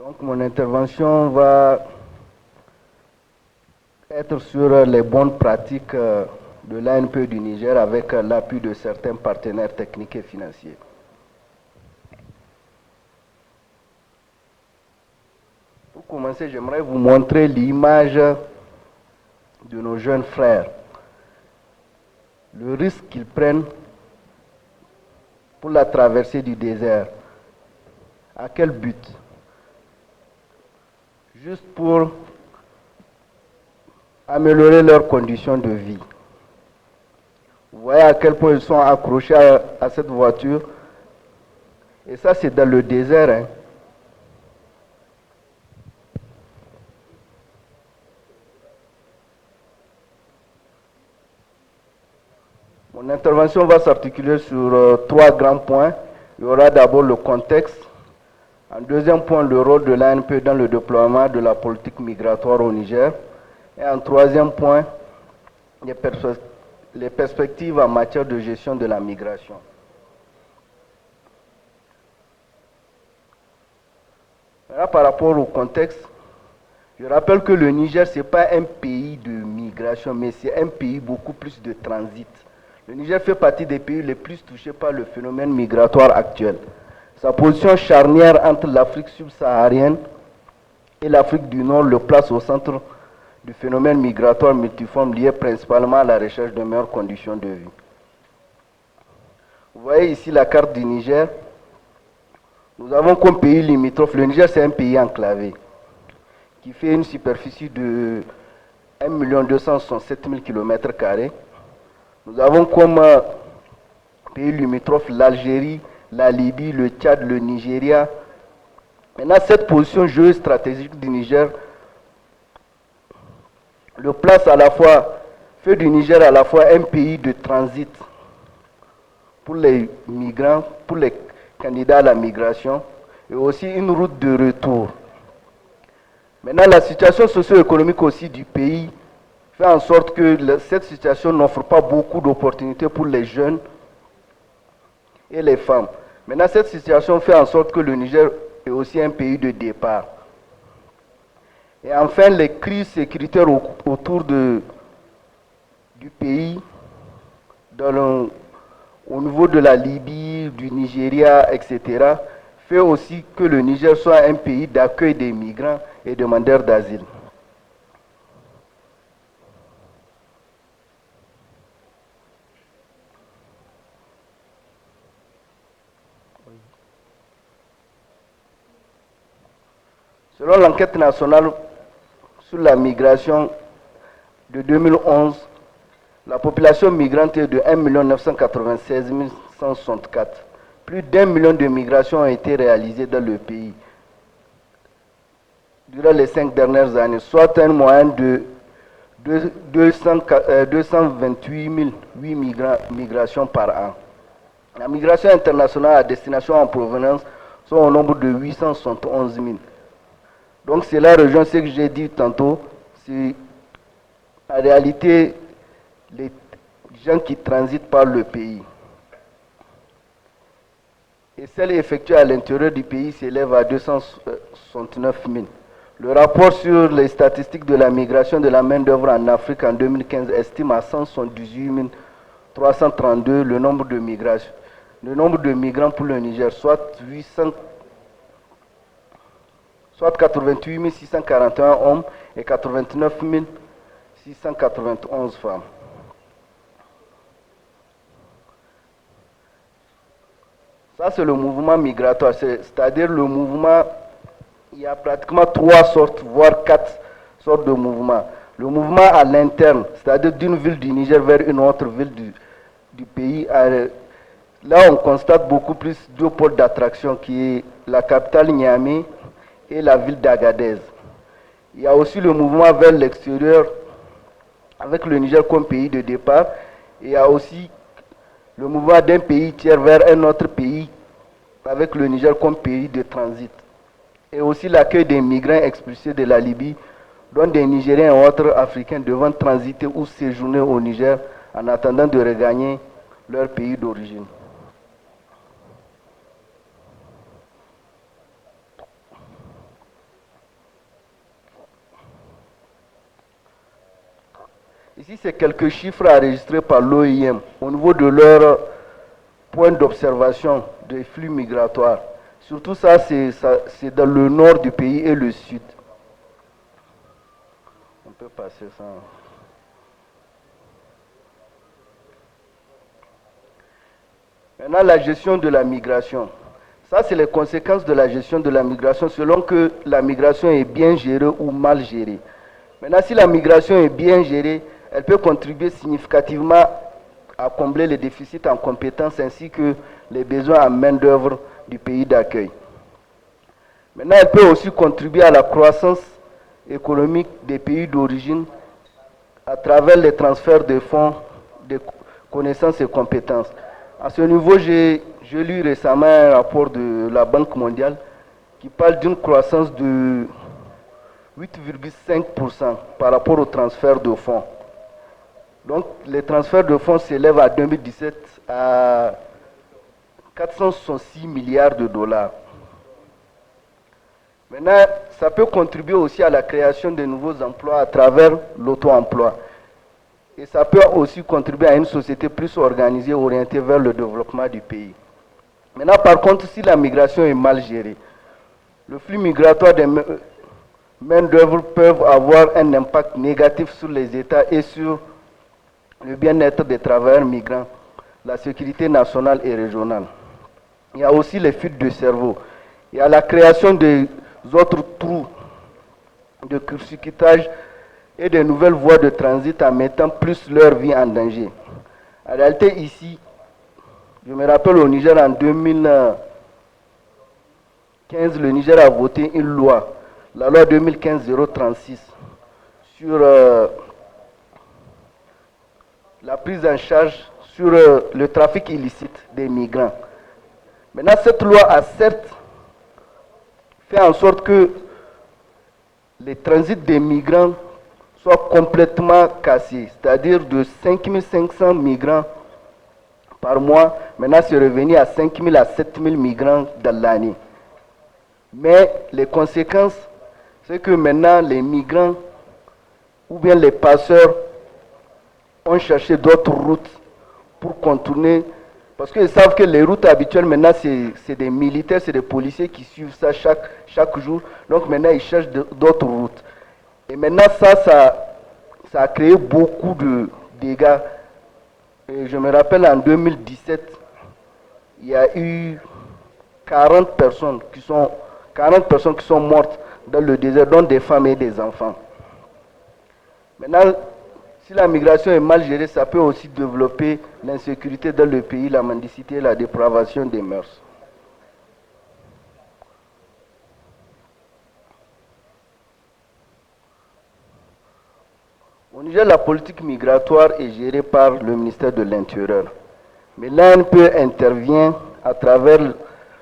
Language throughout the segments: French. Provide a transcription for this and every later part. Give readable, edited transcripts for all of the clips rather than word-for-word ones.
Donc mon intervention va être sur les bonnes pratiques de l'ANPE du Niger avec l'appui de certains partenaires techniques et financiers. Pour commencer, j'aimerais vous montrer l'image de nos jeunes frères. Le risque qu'ils prennent pour la traversée du désert. À quel but? Juste pour améliorer leurs conditions de vie. Vous voyez à quel point ils sont accrochés à cette voiture. Et ça, c'est dans le désert. Hein. Mon intervention va s'articuler sur trois grands points. Il y aura d'abord le contexte. En deuxième point, le rôle de l'ANP dans le déploiement de la politique migratoire au Niger. Et en troisième point, les perspectives en matière de gestion de la migration. Là, par rapport au contexte, je rappelle que le Niger, ce n'est pas un pays de migration, mais c'est un pays beaucoup plus de transit. Le Niger fait partie des pays les plus touchés par le phénomène migratoire actuel. Sa position charnière entre l'Afrique subsaharienne et l'Afrique du Nord le place au centre du phénomène migratoire multiforme lié principalement à la recherche de meilleures conditions de vie. Vous voyez ici la carte du Niger. Nous avons comme pays limitrophe, le Niger c'est un pays enclavé qui fait une superficie de 1 267 000 km². Nous avons comme pays limitrophe l'Algérie, la Libye, le Tchad, le Nigeria. Maintenant, cette position géostratégique du Niger le place à la fois, fait du Niger à la fois un pays de transit pour les migrants, pour les candidats à la migration, et aussi une route de retour. Maintenant, la situation socio-économique aussi du pays fait en sorte que cette situation n'offre pas beaucoup d'opportunités pour les jeunes et les femmes. Maintenant, cette situation fait en sorte que le Niger est aussi un pays de départ. Et enfin, les crises sécuritaires autour du pays, au niveau de la Libye, du Nigeria, etc., fait aussi que le Niger soit un pays d'accueil des migrants et demandeurs d'asile. Selon l'enquête nationale sur la migration de 2011, la population migrante est de 1 996 164. Plus d'1 million de migrations ont été réalisées dans le pays durant les 5 dernières années, soit une moyenne de 228 008 migrations par an. La migration internationale à destination en provenance sont au nombre de 871 000. Donc c'est la région, ce que j'ai dit tantôt, c'est en réalité les gens qui transitent par le pays. Et celles effectuées à l'intérieur du pays s'élèvent à 269 000. Le rapport sur les statistiques de la migration de la main-d'œuvre en Afrique en 2015 estime à 178 332 le nombre de migrants pour le Niger, soit 88 641 hommes et 89 691 femmes. Ça, c'est le mouvement migratoire, c'est-à-dire le mouvement, il y a pratiquement 3 sortes, voire 4 sortes de mouvements. Le mouvement à l'interne, c'est-à-dire d'une ville du Niger vers une autre ville du pays. Là, on constate beaucoup plus 2 pôles d'attraction qui est la capitale Niamey et la ville d'Agadez. Il y a aussi le mouvement vers l'extérieur avec le Niger comme pays de départ. Et il y a aussi le mouvement d'un pays tiers vers un autre pays avec le Niger comme pays de transit. Et aussi l'accueil des migrants expulsés de la Libye, dont des Nigériens et autres Africains devant transiter ou séjourner au Niger en attendant de regagner leur pays d'origine. Ici, c'est quelques chiffres enregistrés par l'OIM au niveau de leur point d'observation des flux migratoires. Surtout ça, c'est dans le nord du pays et le sud. On peut passer ça. Maintenant, la gestion de la migration. Ça, c'est les conséquences de la gestion de la migration selon que la migration est bien gérée ou mal gérée. Maintenant, si la migration est bien gérée, elle peut contribuer significativement à combler les déficits en compétences ainsi que les besoins en main-d'œuvre du pays d'accueil. Maintenant, elle peut aussi contribuer à la croissance économique des pays d'origine à travers les transferts de fonds, de connaissances et compétences. À ce niveau, j'ai lu récemment un rapport de la Banque mondiale qui parle d'une croissance de 8,5% par rapport au transfert de fonds. Donc, les transferts de fonds s'élèvent à 2017 à 466 milliards de dollars. Maintenant, ça peut contribuer aussi à la création de nouveaux emplois à travers l'auto-emploi. Et ça peut aussi contribuer à une société plus organisée, orientée vers le développement du pays. Maintenant, par contre, si la migration est mal gérée, le flux migratoire des main-d'œuvre peuvent avoir un impact négatif sur les États et sur le bien-être des travailleurs migrants, la sécurité nationale et régionale. Il y a aussi les fuites de cerveau. Il y a la création des autres trous de circuitage et de nouvelles voies de transit en mettant plus leur vie en danger. En réalité, ici, je me rappelle au Niger en 2015, le Niger a voté une loi, la loi 2015-036, sur la prise en charge sur le trafic illicite des migrants. Maintenant, cette loi a certes fait en sorte que les transits des migrants soient complètement cassés, c'est-à-dire de 5500 migrants par mois, maintenant c'est revenu à 5000 à 7000 migrants dans l'année. Mais les conséquences, c'est que maintenant les migrants ou bien les passeurs ont cherché d'autres routes pour contourner, parce qu'ils savent que les routes habituelles maintenant c'est des militaires, c'est des policiers qui suivent ça chaque jour, donc maintenant ils cherchent d'autres routes. Et maintenant ça a créé beaucoup de dégâts. Et je me rappelle en 2017, il y a eu 40 personnes qui sont mortes dans le désert, dont des femmes et des enfants. Maintenant, si la migration est mal gérée, ça peut aussi développer l'insécurité dans le pays, la mendicité et la dépravation des mœurs. Au Niger, la politique migratoire est gérée par le ministère de l'Intérieur. Mais l'ANPE intervient à travers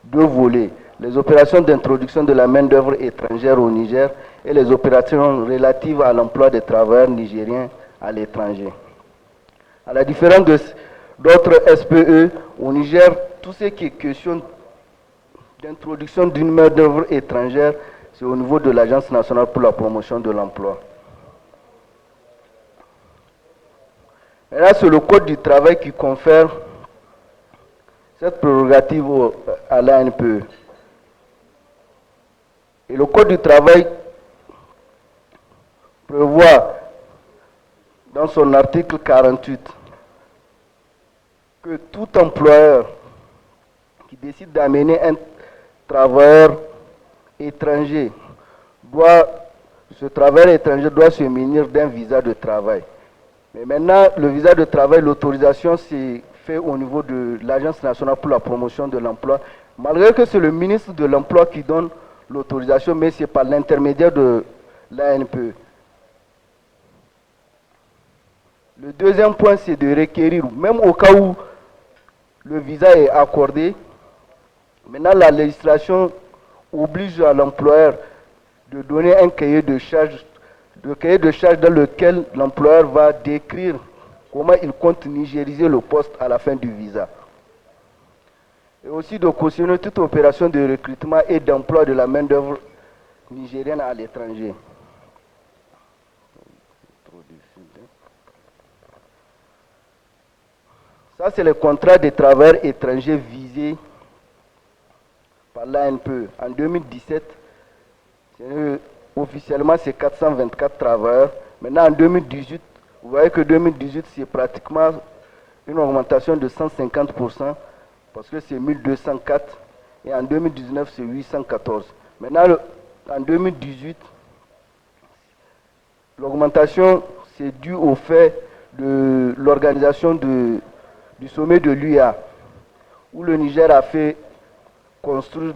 deux volets, les opérations d'introduction de la main-d'œuvre étrangère au Niger et les opérations relatives à l'emploi des travailleurs nigériens à l'étranger. À la différence d'autres SPE, au Niger, tout ce qui est question d'introduction d'une main-d'œuvre étrangère, c'est au niveau de l'Agence nationale pour la promotion de l'emploi. Et là, c'est le Code du travail qui confère cette prérogative à l'ANPE. Et le Code du travail prévoit dans son article 48 que tout employeur qui décide d'amener un travailleur étranger ce travailleur étranger doit se munir d'un visa de travail. Mais maintenant, le visa de travail, l'autorisation, c'est fait au niveau de l'Agence nationale pour la promotion de l'emploi, malgré que c'est le ministre de l'Emploi qui donne l'autorisation, mais c'est par l'intermédiaire de l'ANPE. Le deuxième point, c'est de requérir, même au cas où le visa est accordé, maintenant la législation oblige à l'employeur de donner un cahier de charges dans lequel l'employeur va décrire comment il compte nigériser le poste à la fin du visa. Et aussi de cautionner toute opération de recrutement et d'emploi de la main-d'œuvre nigérienne à l'étranger. Ça, c'est le contrat des travailleurs étrangers visés par l'ANPE. En 2017, officiellement, c'est 424 travailleurs. Maintenant, en 2018, vous voyez que 2018, c'est pratiquement une augmentation de 150%, parce que c'est 1204, et en 2019, c'est 814. Maintenant, en 2018, l'augmentation, c'est dû au fait de l'organisation du sommet de l'UA, où le Niger a fait construire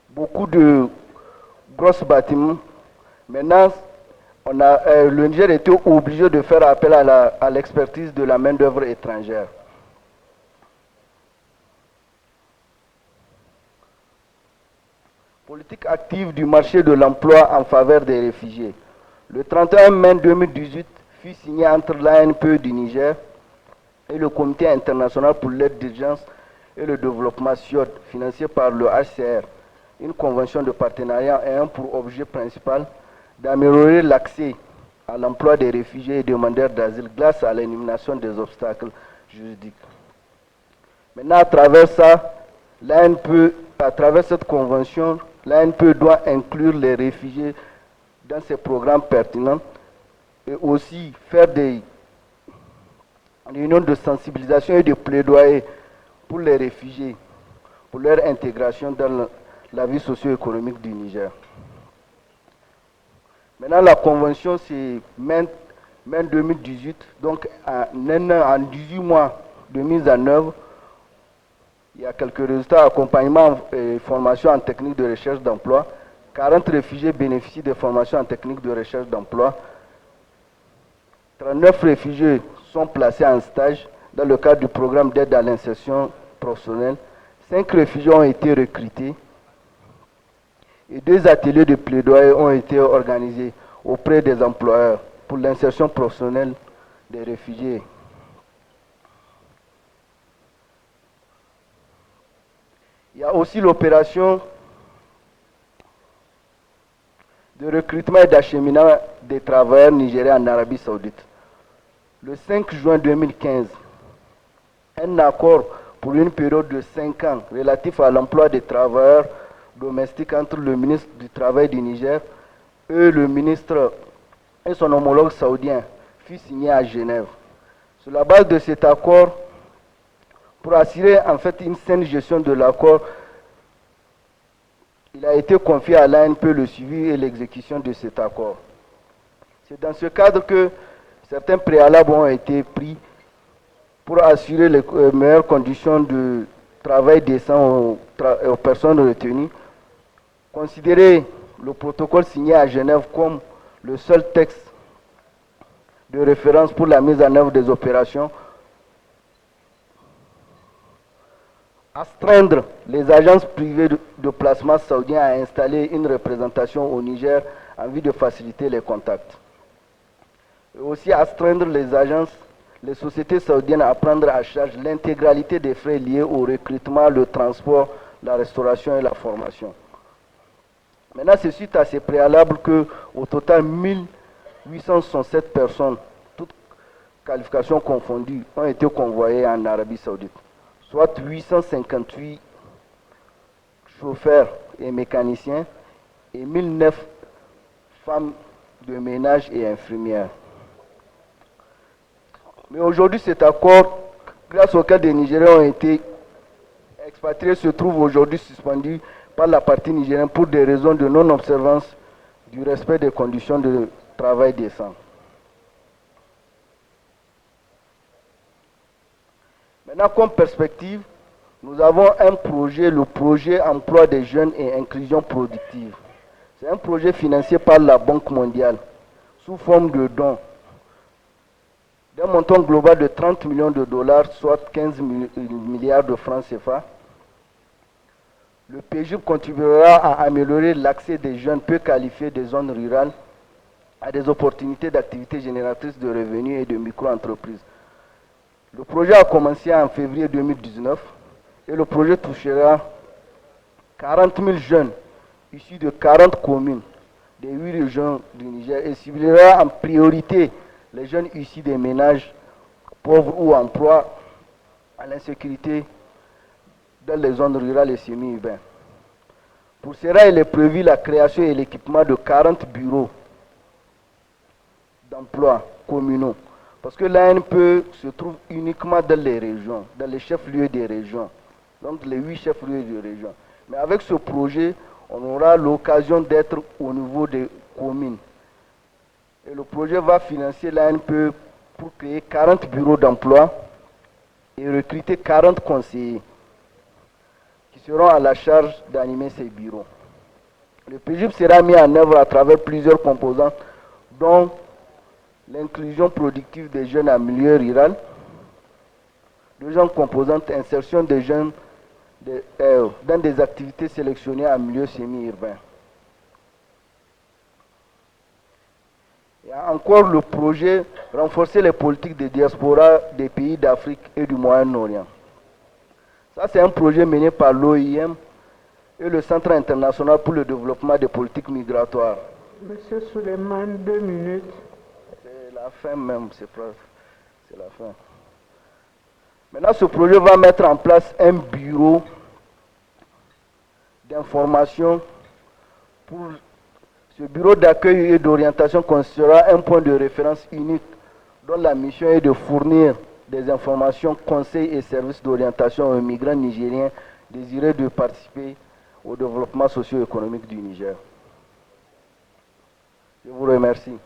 beaucoup de gros bâtiments. Maintenant, le Niger était obligé de faire appel à l'expertise de la main-d'œuvre étrangère. Politique active du marché de l'emploi en faveur des réfugiés. Le 31 mai 2018 fut signé entre l'ANPE du Niger et le Comité international pour l'aide d'urgence et le développement SIOD, financé par le HCR, une convention de partenariat ayant pour objet principal d'améliorer l'accès à l'emploi des réfugiés et demandeurs d'asile grâce à l'élimination des obstacles juridiques. Maintenant, à travers ça, à travers cette convention, l'ANPE doit inclure les réfugiés dans ses programmes pertinents et aussi faire des réunions de sensibilisation et de plaidoyer pour les réfugiés, pour leur intégration dans la vie socio-économique du Niger. Maintenant, la convention, c'est mai 2018, donc en 18 mois de mise en œuvre, il y a quelques résultats, accompagnement et formation en technique de recherche d'emploi. 40 réfugiés bénéficient de formations en technique de recherche d'emploi. 39 réfugiés sont placés en stage dans le cadre du programme d'aide à l'insertion professionnelle. 5 réfugiés ont été recrutés. Et 2 ateliers de plaidoyer ont été organisés auprès des employeurs pour l'insertion professionnelle des réfugiés. Il y a aussi l'opération de recrutement et d'acheminement des travailleurs nigériens en Arabie Saoudite. Le 5 juin 2015, un accord pour une période de 5 ans relatif à l'emploi des travailleurs domestiques entre le ministre du Travail du Niger et le ministre et son homologue saoudien fut signé à Genève. Sur la base de cet accord, pour assurer en fait une saine gestion de l'accord, il a été confié à l'ANPE le suivi et l'exécution de cet accord. C'est dans ce cadre que certains préalables ont été pris pour assurer les meilleures conditions de travail décent aux personnes retenues. Considérer le protocole signé à Genève comme le seul texte de référence pour la mise en œuvre des opérations. Astreindre les agences privées de placement saoudiens à installer une représentation au Niger en vue de faciliter les contacts. Et aussi astreindre les sociétés saoudiennes à prendre à charge l'intégralité des frais liés au recrutement, le transport, la restauration et la formation. Maintenant, c'est suite à ces préalables que, au total, 1867 personnes, toutes qualifications confondues, ont été convoyées en Arabie Saoudite, soit 858 chauffeurs et mécaniciens et 1009 femmes de ménage et infirmières. Mais aujourd'hui, cet accord, grâce auquel des Nigériens ont été expatriés, se trouve aujourd'hui suspendu par la partie nigérienne pour des raisons de non-observance du respect des conditions de travail décent. Maintenant, comme perspective, nous avons un projet, le projet Emploi des jeunes et inclusion productive. C'est un projet financé par la Banque mondiale sous forme de dons d'un montant global de 30 millions de dollars, soit 15 milliards de francs CFA. Le PJUP contribuera à améliorer l'accès des jeunes peu qualifiés des zones rurales à des opportunités d'activités génératrices de revenus et de micro-entreprises. Le projet a commencé en février 2019 et le projet touchera 40 000 jeunes issus de 40 communes des 8 régions du Niger et ciblera en priorité les jeunes issus des ménages pauvres ou en proie à l'insécurité dans les zones rurales et semi-urbaines. Pour cela, il est prévu la création et l'équipement de 40 bureaux d'emploi communaux. Parce que l'ANPE se trouve uniquement dans les régions, dans les chefs-lieux des régions. Donc les 8 chefs-lieux de région. Mais avec ce projet, on aura l'occasion d'être au niveau des communes. Et le projet va financer l'ANPE pour créer 40 bureaux d'emploi et recruter 40 conseillers qui seront à la charge d'animer ces bureaux. Le PGIP sera mis en œuvre à travers plusieurs composantes, dont l'inclusion productive des jeunes en milieu rural, deuxième composante, insertion des jeunes dans des activités sélectionnées en milieu semi-urbain. Il y a encore le projet renforcer les politiques de diaspora des pays d'Afrique et du Moyen-Orient. Ça, c'est un projet mené par l'OIM et le Centre international pour le développement des politiques migratoires. Monsieur Suleiman, 2 minutes. C'est la fin même, c'est la fin. Maintenant, ce projet va mettre en place un bureau d'information. Ce bureau d'accueil et d'orientation constituera un point de référence unique dont la mission est de fournir des informations, conseils et services d'orientation aux migrants nigériens désireux de participer au développement socio-économique du Niger. Je vous remercie.